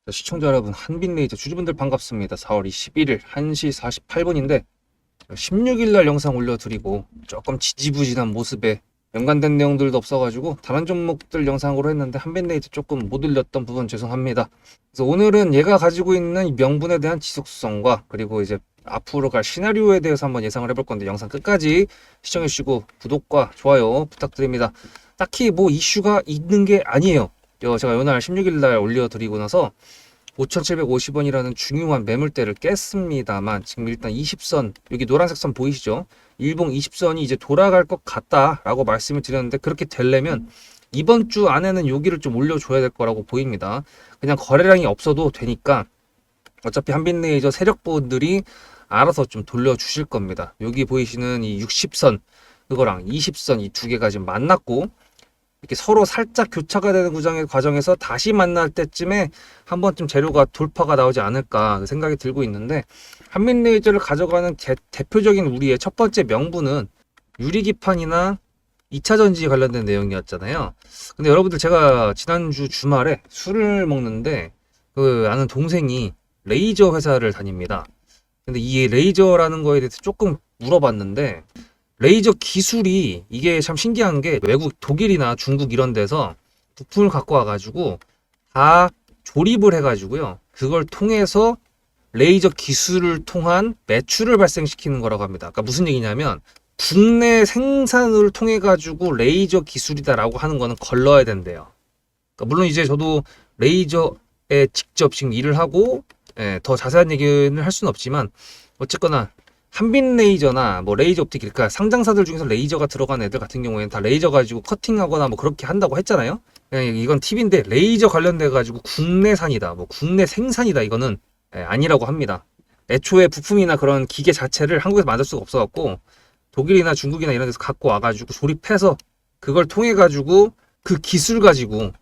시청자 여러분, 한빛레이저 주주분들 반갑습니다. 4월 21일 1시 48분인데 16일 날 영상 올려드리고 조금 지지부진한 모습에 연관된 내용들도 없어가지고 다른 종목들 영상으로 했는데 한빛레이저 조금 못 올렸던 부분 죄송합니다. 그래서 오늘은 얘가 가지고 있는 이 명분에 대한 지속성과 그리고 이제 앞으로 갈 시나리오에 대해서 한번 예상을 해볼 건데 영상 끝까지 시청해주시고 구독과 좋아요 부탁드립니다. 딱히 뭐 이슈가 있는 게 아니에요. 제가 요날 16일 날 올려드리고 나서 5,750원이라는 중요한 매물대를 깼습니다만 지금 일단 20선, 여기 노란색 선 보이시죠? 일봉 20선이 이제 돌아갈 것 같다라고 말씀을 드렸는데 그렇게 되려면 이번 주 안에는 여기를 좀 올려줘야 될 거라고 보입니다. 그냥 거래량이 없어도 되니까 어차피 한빛레이저 세력분들이 알아서 좀 돌려주실 겁니다. 여기 보이시는 이 60선 그거랑 20선 이 두 개가 지금 만났고 이렇게 서로 살짝 교차가 되는 과정에서 다시 만날 때쯤에 한 번쯤 재료가 돌파가 나오지 않을까 생각이 들고 있는데 한빛레이저를 가져가는 대표적인 우리의 첫 번째 명분은 유리기판이나 2차전지 관련된 내용이었잖아요. 근데 여러분들 제가 지난주 주말에 술을 먹는데 그 아는 동생이 레이저 회사를 다닙니다. 근데 이 레이저라는 거에 대해서 조금 물어봤는데 레이저 기술이 이게 참 신기한 게 외국 독일이나 중국 이런 데서 부품을 갖고 와가지고 다 조립을 해가지고요. 그걸 통해서 레이저 기술을 통한 매출을 발생시키는 거라고 합니다. 그러니까 무슨 얘기냐면 국내 생산을 통해 가지고 레이저 기술이다라고 하는 거는 걸러야 된대요. 그러니까 물론 이제 저도 레이저에 직접 지금 일을 하고 더 자세한 얘기는 할 수는 없지만 어쨌거나 한빛레이저나 뭐 레이저 옵틱 그러니까 상장사들 중에서 레이저가 들어간 애들 같은 경우에는 다 레이저 가지고 커팅하거나 뭐 그렇게 한다고 했잖아요. 그냥 이건 팁인데 레이저 관련돼 가지고 국내산이다 뭐 국내 생산이다 이거는 아니라고 합니다. 애초에 부품이나 그런 기계 자체를 한국에서 만들 수가 없어 갖고 독일이나 중국이나 이런 데서 갖고 와 가지고 조립해서 그걸 통해 가지고 그 기술 가지고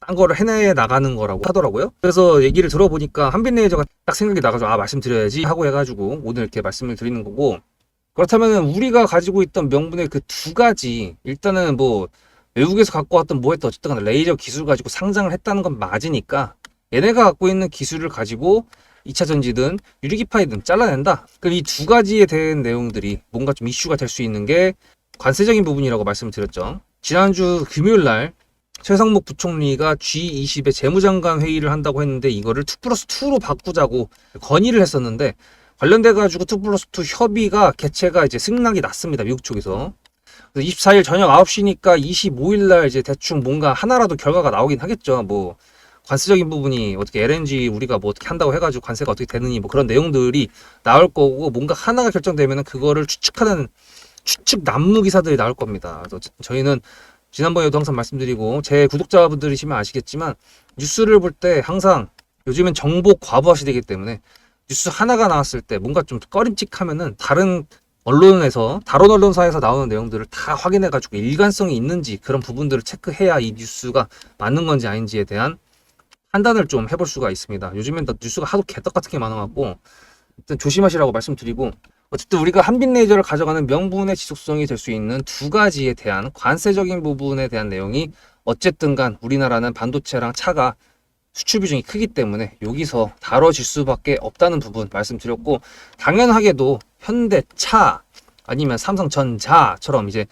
딴 거를 해내 나가는 거라고 하더라고요. 그래서 얘기를 들어보니까 한빛레이저가 딱 생각이 나가지고 말씀드려야지 하고 해가지고 오늘 이렇게 말씀을 드리는 거고, 그렇다면 우리가 가지고 있던 명분의 그 두 가지 일단은 뭐 외국에서 갖고 왔던 뭐 했던 어쨌든 간에 레이저 기술 가지고 상장을 했다는 건 맞으니까 얘네가 갖고 있는 기술을 가지고 2차 전지든 유리기판이든 잘라낸다. 그럼 이 두 가지에 대한 내용들이 뭔가 좀 이슈가 될 수 있는 게 관세적인 부분이라고 말씀을 드렸죠. 지난주 금요일 날 최상목 부총리가 G20의 재무장관 회의를 한다고 했는데 이거를 2+2로 바꾸자고 건의를 했었는데 관련돼 가지고 2+2 협의가 개최가 이제 승낙이 났습니다. 미국 쪽에서. 그래서 24일 저녁 9시니까 25일 날 이제 대충 뭔가 하나라도 결과가 나오긴 하겠죠. 뭐 관세적인 부분이 어떻게 LNG 우리가 뭐 어떻게 한다고 해가지고 관세가 어떻게 되느니 뭐 그런 내용들이 나올 거고 뭔가 하나가 결정되면은 그거를 추측하는 추측 난무 기사들이 나올 겁니다. 그래서 저희는 지난번에도 항상 말씀드리고 제 구독자분들이시면 아시겠지만 뉴스를 볼 때 항상 요즘엔 정보 과부하 시대이기 때문에 뉴스 하나가 나왔을 때 뭔가 좀 꺼림칙하면은 다른 언론사에서 나오는 내용들을 다 확인해 가지고 일관성이 있는지 그런 부분들을 체크해야 이 뉴스가 맞는 건지 아닌지에 대한 판단을 좀 해볼 수가 있습니다. 요즘엔 뉴스가 하도 개떡 같은 게 많아갖고 일단 조심하시라고 말씀드리고, 어쨌든 우리가 한빛레이저를 가져가는 명분의 지속성이 될 수 있는 두 가지에 대한 관세적인 부분에 대한 내용이 어쨌든 간 우리나라는 반도체랑 차가 수출 비중이 크기 때문에 여기서 다뤄질 수밖에 없다는 부분 말씀드렸고, 당연하게도 현대차 아니면 삼성전자처럼 이제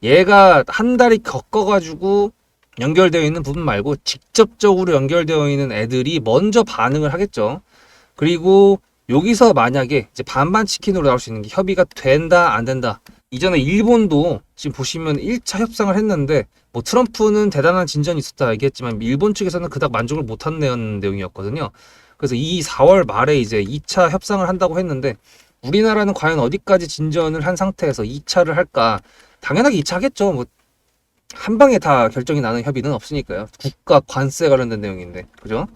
얘가 한 달이 겪어가지고 연결되어 있는 부분 말고 직접적으로 연결되어 있는 애들이 먼저 반응을 하겠죠. 그리고 여기서 만약에 이제 반반 치킨으로 나올 수 있는 게 협의가 된다 안 된다. 이전에 일본도 지금 보시면 1차 협상을 했는데 뭐 트럼프는 대단한 진전이 있었다 얘기했지만 일본 측에서는 그닥 만족을 못한 내용이었거든요. 그래서 이 4월 말에 이제 2차 협상을 한다고 했는데 우리나라는 과연 어디까지 진전을 한 상태에서 2차를 할까? 당연하게 2차 하겠죠. 뭐 한 방에 다 결정이 나는 협의는 없으니까요. 국가 관세 관련된 내용인데, 그죠?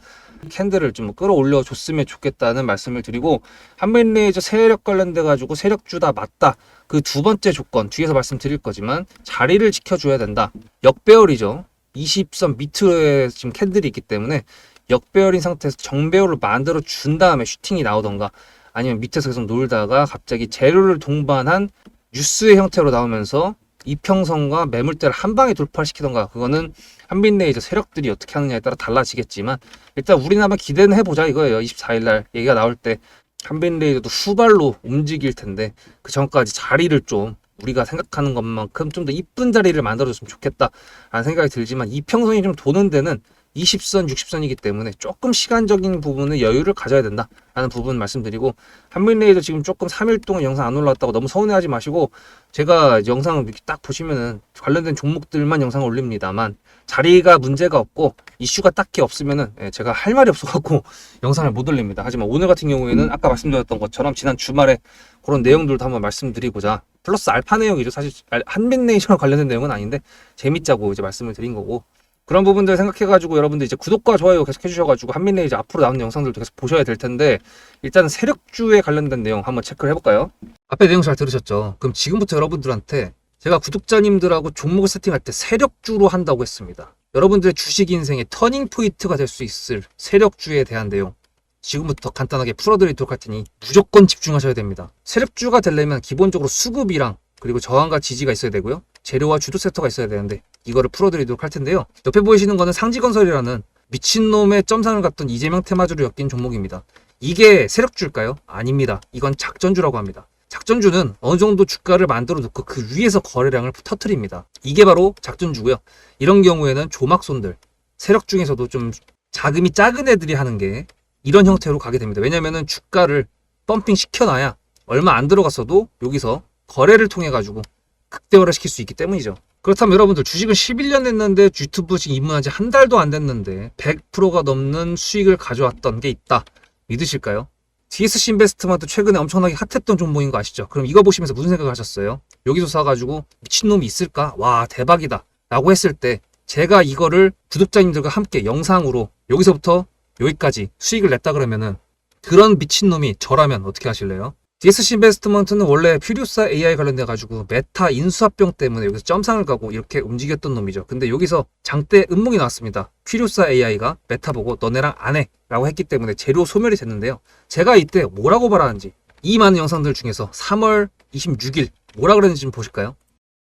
캔들을 좀 끌어올려 줬으면 좋겠다는 말씀을 드리고, 한빛레이저 세력 관련돼 가지고 세력주다 맞다. 그 두 번째 조건 뒤에서 말씀드릴 거지만 자리를 지켜줘야 된다. 역배열이죠. 20선 밑에 지금 캔들이 있기 때문에 역배열인 상태에서 정배열을 만들어 준 다음에 슈팅이 나오던가 아니면 밑에서 계속 놀다가 갑자기 재료를 동반한 뉴스의 형태로 나오면서 이평선과 매물대를 한 방에 돌파시키던가, 그거는 한빛레이저 세력들이 어떻게 하느냐에 따라 달라지겠지만 일단 우리는 한번 기대는 해보자 이거예요. 24일날 얘기가 나올 때 한빛레이저도 후발로 움직일 텐데 그 전까지 자리를 좀 우리가 생각하는 것만큼 좀 더 이쁜 자리를 만들어줬으면 좋겠다 라는 생각이 들지만, 이평선이 좀 도는 데는 20선, 60선이기 때문에 조금 시간적인 부분은 여유를 가져야 된다라는 부분 말씀드리고, 한빛레이저 지금 조금 3일 동안 영상 안 올라왔다고 너무 서운해하지 마시고, 제가 영상을 이렇게 딱 보시면은 관련된 종목들만 영상을 올립니다만 자리가 문제가 없고 이슈가 딱히 없으면은 제가 할 말이 없어갖고 영상을 못 올립니다. 하지만 오늘 같은 경우에는 아까 말씀드렸던 것처럼 지난 주말에 그런 내용들도 한번 말씀드리고자, 플러스 알파 내용이죠. 사실 한빛레이저랑 관련된 내용은 아닌데 재밌자고 이제 말씀을 드린 거고, 그런 부분들 생각해가지고 여러분들 이제 구독과 좋아요 계속 해주셔가지고 한빛레이저 앞으로 나오는 영상들도 계속 보셔야 될 텐데, 일단 세력주에 관련된 내용 한번 체크를 해볼까요? 앞에 내용 잘 들으셨죠? 그럼 지금부터 여러분들한테 제가 구독자님들하고 종목을 세팅할 때 세력주로 한다고 했습니다. 여러분들의 주식 인생의 터닝 포인트가 될 수 있을 세력주에 대한 내용 지금부터 간단하게 풀어드리도록 할 테니 무조건 집중하셔야 됩니다. 세력주가 되려면 기본적으로 수급이랑 그리고 저항과 지지가 있어야 되고요. 재료와 주도 섹터가 있어야 되는데 이거를 풀어드리도록 할 텐데요. 옆에 보이시는 거는 상지건설이라는 미친놈의 점상을 갖던 이재명 테마주를 엮인 종목입니다. 이게 세력주일까요? 아닙니다. 이건 작전주라고 합니다. 작전주는 어느 정도 주가를 만들어 놓고 그 위에서 거래량을 터트립니다. 이게 바로 작전주고요. 이런 경우에는 조막손들, 세력 중에서도 좀 자금이 작은 애들이 하는 게 이런 형태로 가게 됩니다. 왜냐면은 주가를 펌핑 시켜놔야 얼마 안 들어갔어도 여기서 거래를 통해 가지고 극대화를 시킬 수 있기 때문이죠. 그렇다면 여러분들 주식을 11년 했는데 유튜브 지금 입문한 지 한 달도 안 됐는데 100%가 넘는 수익을 가져왔던 게 있다. 믿으실까요? DSC 인베스트먼트 최근에 엄청나게 핫했던 종목인 거 아시죠? 그럼 이거 보시면서 무슨 생각을 하셨어요? 여기서 사가지고 미친놈이 있을까? 와 대박이다 라고 했을 때 제가 이거를 구독자님들과 함께 영상으로 여기서부터 여기까지 수익을 냈다 그러면은 그런 미친놈이 저라면 어떻게 하실래요? DSC 인베스트먼트는 원래 퓨리오사 AI 관련돼 가지고 메타 인수합병 때문에 여기서 점상을 가고 이렇게 움직였던 놈이죠. 근데 여기서 장대 음목이 나왔습니다. 퓨리오사 AI가 메타 보고 너네랑 안 해 라고 했기 때문에 재료 소멸이 됐는데요. 제가 이때 뭐라고 말하는지, 이 많은 영상들 중에서 3월 26일 뭐라 그랬는지 좀 보실까요?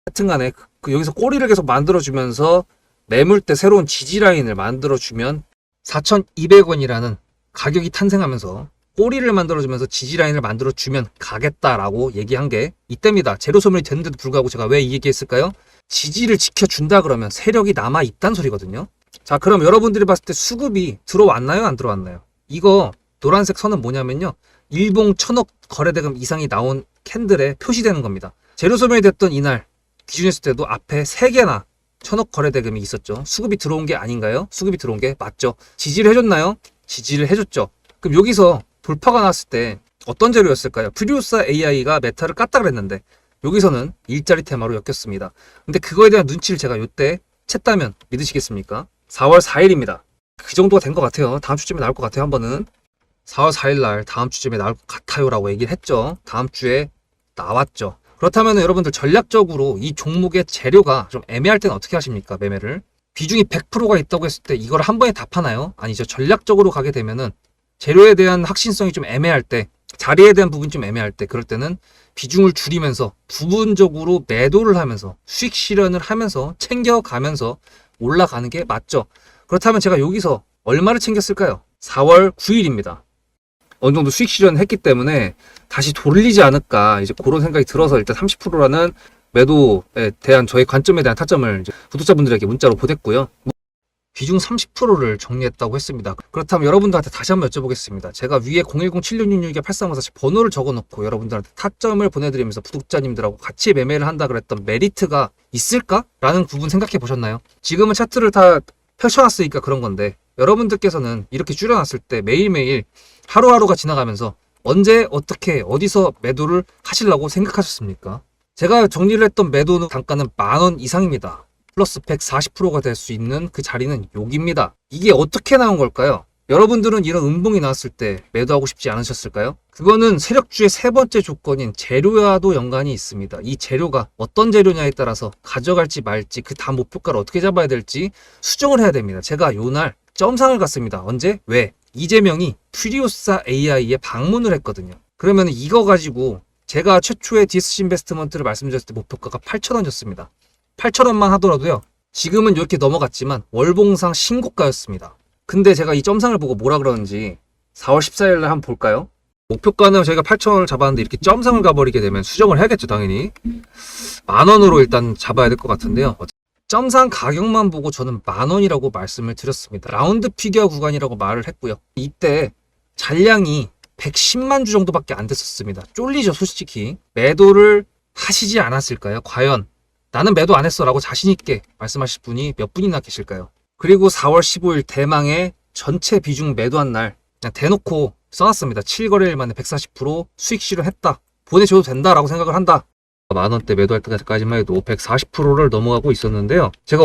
하여튼간에 여기서 꼬리를 계속 만들어주면서 매물대 새로운 지지라인을 만들어주면 4,200원이라는 가격이 탄생하면서 꼬리를 만들어주면서 지지라인을 만들어주면 가겠다라고 얘기한 게 이때입니다. 재료 소멸이 됐는데도 불구하고 제가 왜 이 얘기했을까요? 지지를 지켜준다 그러면 세력이 남아있단 소리거든요. 자, 그럼 여러분들이 봤을 때 수급이 들어왔나요? 안 들어왔나요? 이거 노란색 선은 뭐냐면요. 일봉 1,000억 거래대금 이상이 나온 캔들에 표시되는 겁니다. 재료 소멸이 됐던 이날 기준했을 때도 앞에 3개나 1,000억 거래대금이 있었죠. 수급이 들어온 게 아닌가요? 수급이 들어온 게 맞죠. 지지를 해줬나요? 지지를 해줬죠. 그럼 여기서 돌파가 났을 때 어떤 재료였을까요? 퓨리오사 AI가 메타를 깠다 그랬는데 여기서는 일자리 테마로 엮였습니다. 근데 그거에 대한 눈치를 제가 이때 챘다면 믿으시겠습니까? 4월 4일입니다. 그 정도가 된 것 같아요. 다음 주쯤에 나올 것 같아요. 한 번은 4월 4일 날 다음 주쯤에 나올 것 같아요 라고 얘기를 했죠. 다음 주에 나왔죠. 그렇다면 여러분들 전략적으로 이 종목의 재료가 좀 애매할 때는 어떻게 하십니까? 매매를 비중이 100%가 있다고 했을 때 이걸 한 번에 다 파나요? 아니죠. 전략적으로 가게 되면은 재료에 대한 확신성이 좀 애매할 때, 자리에 대한 부분이 좀 애매할 때, 그럴 때는 비중을 줄이면서 부분적으로 매도를 하면서 수익 실현을 하면서 챙겨가면서 올라가는 게 맞죠. 그렇다면 제가 여기서 얼마를 챙겼을까요? 4월 9일입니다. 어느 정도 수익 실현을 했기 때문에 다시 돌리지 않을까 이제 그런 생각이 들어서 일단 30%라는 매도에 대한 저의 관점에 대한 타점을 이제 구독자분들에게 문자로 보냈고요. 비중 30%를 정리했다고 했습니다. 그렇다면 여러분들한테 다시 한번 여쭤보겠습니다. 제가 위에 010-7666-8354 번호를 적어놓고 여러분들한테 타점을 보내드리면서 구독자님들하고 같이 매매를 한다 그랬던 메리트가 있을까? 라는 부분 생각해 보셨나요? 지금은 차트를 다 펼쳐놨으니까 그런 건데 여러분들께서는 이렇게 줄여놨을 때 매일매일 하루하루가 지나가면서 언제 어떻게 어디서 매도를 하시려고 생각하셨습니까? 제가 정리를 했던 매도 단가는 10,000원 이상입니다. 플러스 140%가 될 수 있는 그 자리는 여기입니다. 이게 어떻게 나온 걸까요? 여러분들은 이런 음봉이 나왔을 때 매도하고 싶지 않으셨을까요? 그거는 세력주의 세 번째 조건인 재료와도 연관이 있습니다. 이 재료가 어떤 재료냐에 따라서 가져갈지 말지 그 다음 목표가를 어떻게 잡아야 될지 수정을 해야 됩니다. 제가 요날 점상을 갔습니다. 언제? 왜? 이재명이 퓨리오사 AI에 방문을 했거든요. 그러면 이거 가지고 제가 최초의 DSC 인베스트먼트를 말씀드렸을 때 목표가가 8,000원이었습니다. 8,000원만 하더라도요. 지금은 이렇게 넘어갔지만 월봉상 신고가였습니다. 근데 제가 이 점상을 보고 뭐라 그러는지 4월 14일 날 한번 볼까요? 목표가는 저희가 8,000원을 잡았는데 이렇게 점상을 가버리게 되면 수정을 해야겠죠, 당연히. 10,000원으로 일단 잡아야 될 것 같은데요. 점상 가격만 보고 저는 10,000원이라고 말씀을 드렸습니다. 라운드 피겨 구간이라고 말을 했고요. 이때 잔량이 110만 주 정도밖에 안 됐었습니다. 쫄리죠, 솔직히. 매도를 하시지 않았을까요? 과연 나는 매도 안 했어 라고 자신있게 말씀하실 분이 몇 분이나 계실까요? 그리고 4월 15일 대망의 전체 비중 매도한 날 그냥 대놓고 써놨습니다. 7거래일 만에 140% 수익 실현했다. 보내줘도 된다라고 생각을 한다. 만원대 매도할 때까지만 해도 140%를 넘어가고 있었는데요. 제가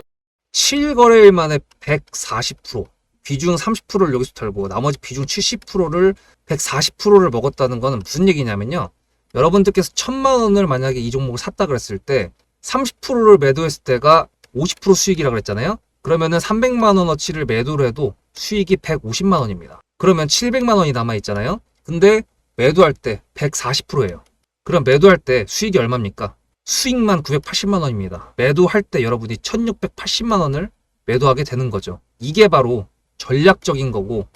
7거래일 만에 140%, 비중 30%를 여기서 털고 나머지 비중 70%를 140%를 먹었다는 거는 무슨 얘기냐면요. 여러분들께서 1,000만 원을 만약에 이 종목을 샀다 그랬을 때 30%를 매도했을 때가 50% 수익이라고 그랬잖아요. 그러면은 300만 원어치를 매도를 해도 수익이 150만 원입니다. 그러면 700만 원이 남아있잖아요. 근데 매도할 때 140%예요. 그럼 매도할 때 수익이 얼마입니까? 수익만 980만 원입니다. 매도할 때 여러분이 1680만 원을 매도하게 되는 거죠. 이게 바로 전략적인 거고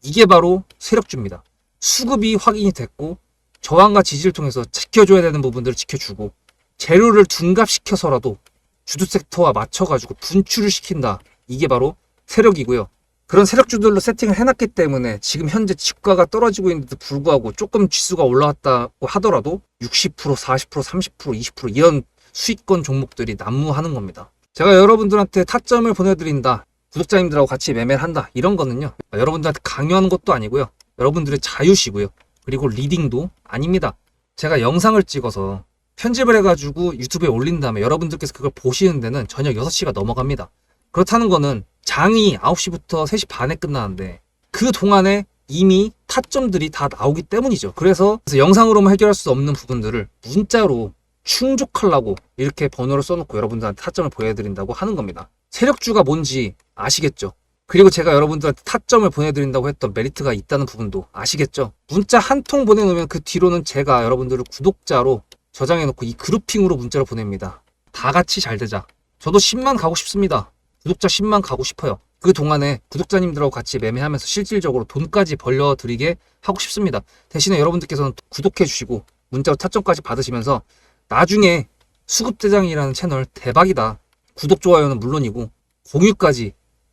이게 바로 세력주입니다. 수급이 확인이 됐고 저항과 지지를 통해서 지켜줘야 되는 부분들을 지켜주고 재료를 둔갑시켜서라도 주도 섹터와 맞춰가지고 분출을 시킨다. 이게 바로 세력이고요. 그런 세력주들로 세팅을 해놨기 때문에 지금 현재 주가가 떨어지고 있는데도 불구하고 조금 지수가 올라왔다고 하더라도 60%, 40%, 30%, 20% 이런 수익권 종목들이 난무하는 겁니다. 제가 여러분들한테 타점을 보내드린다. 구독자님들하고 같이 매매를 한다. 이런 거는요. 여러분들한테 강요하는 것도 아니고요. 여러분들의 자유시고요. 그리고 리딩도 아닙니다. 제가 영상을 찍어서 편집을 해가지고 유튜브에 올린 다음에 여러분들께서 그걸 보시는 데는 저녁 6시가 넘어갑니다. 그렇다는 거는 장이 9시부터 3시 반에 끝나는데 그 동안에 이미 타점들이 다 나오기 때문이죠. 그래서 영상으로만 해결할 수 없는 부분들을 문자로 충족하려고 이렇게 번호를 써놓고 여러분들한테 타점을 보여드린다고 하는 겁니다. 세력주가 뭔지 아시겠죠? 그리고 제가 여러분들한테 타점을 보내드린다고 했던 메리트가 있다는 부분도 아시겠죠? 문자 한 통 보내놓으면 그 뒤로는 제가 여러분들을 구독자로 저장해놓고 이 그룹핑으로 문자를 보냅니다. 다 같이 잘 되자. 저도 10만 가고 싶습니다. 구독자 10만 가고 싶어요. 그 동안에 구독자님들하고 같이 매매하면서 실질적으로 돈까지 벌려드리게 하고 싶습니다. 대신에 여러분들께서는 구독해주시고 문자로 타점까지 받으시면서 나중에 수급대장이라는 채널 대박이다. 구독, 좋아요는 물론이고 공유까지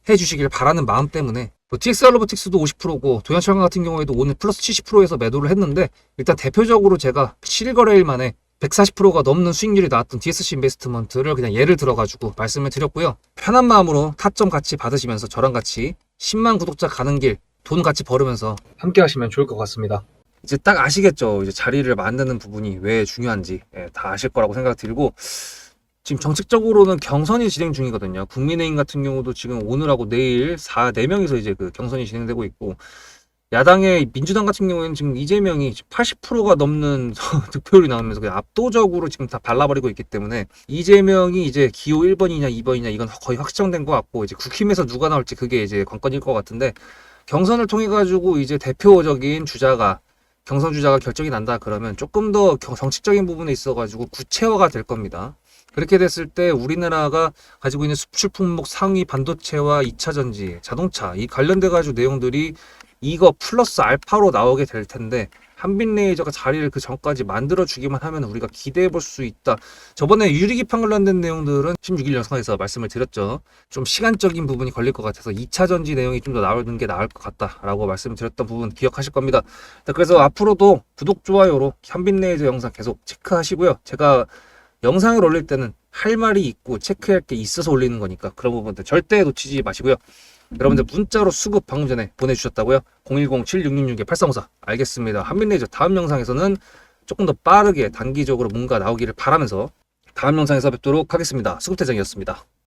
해주시길 바라는 마음 때문에 TXR 로보틱스도 50%고 도연철강 같은 경우에도 오늘 플러스 70%에서 매도를 했는데 일단 대표적으로 제가 7거래일 만에 140%가 넘는 수익률이 나왔던 DSC 인베스트먼트를 그냥 예를 들어가지고 말씀을 드렸고요. 편한 마음으로 타점 같이 받으시면서 저랑 같이 10만 구독자 가는 길 돈 같이 벌으면서 함께 하시면 좋을 것 같습니다. 이제 딱 아시겠죠? 이제 자리를 만드는 부분이 왜 중요한지 다 아실 거라고 생각 들고 지금 정책적으로는 경선이 진행 중이거든요. 국민의힘 같은 경우도 지금 오늘하고 내일 4명이서 이제 그 경선이 진행되고 있고 야당의 민주당 같은 경우에는 지금 이재명이 80%가 넘는 득표율이 나오면서 그냥 압도적으로 지금 다 발라버리고 있기 때문에 이재명이 이제 기호 1번이냐 2번이냐 이건 거의 확정된 것 같고 이제 국힘에서 누가 나올지 그게 이제 관건일 것 같은데 경선을 통해 가지고 이제 대표적인 주자가 경선 주자가 결정이 난다 그러면 조금 더 정치적인 부분에 있어 가지고 구체화가 될 겁니다. 그렇게 됐을 때 우리나라가 가지고 있는 수출 품목 상위 반도체와 2차 전지, 자동차 이 관련돼 가지고 내용들이 이거 플러스 알파로 나오게 될 텐데 한빛레이저가 자리를 그 전까지 만들어주기만 하면 우리가 기대해 볼 수 있다. 저번에 유리기판 관련된 내용들은 16일 영상에서 말씀을 드렸죠. 좀 시간적인 부분이 걸릴 것 같아서 2차 전지 내용이 좀 더 나오는 게 나을 것 같다라고 말씀을 드렸던 부분 기억하실 겁니다. 그래서 앞으로도 구독, 좋아요로 한빛레이저 영상 계속 체크하시고요. 제가 영상을 올릴 때는 할 말이 있고 체크할 게 있어서 올리는 거니까 그런 부분들 절대 놓치지 마시고요. 여러분들 문자로 수급 방금 전에 보내주셨다고요? 010-7666-8354 알겠습니다. 한빛레이저 다음 영상에서는 조금 더 빠르게 단기적으로 뭔가 나오기를 바라면서 다음 영상에서 뵙도록 하겠습니다. 수급대장이었습니다.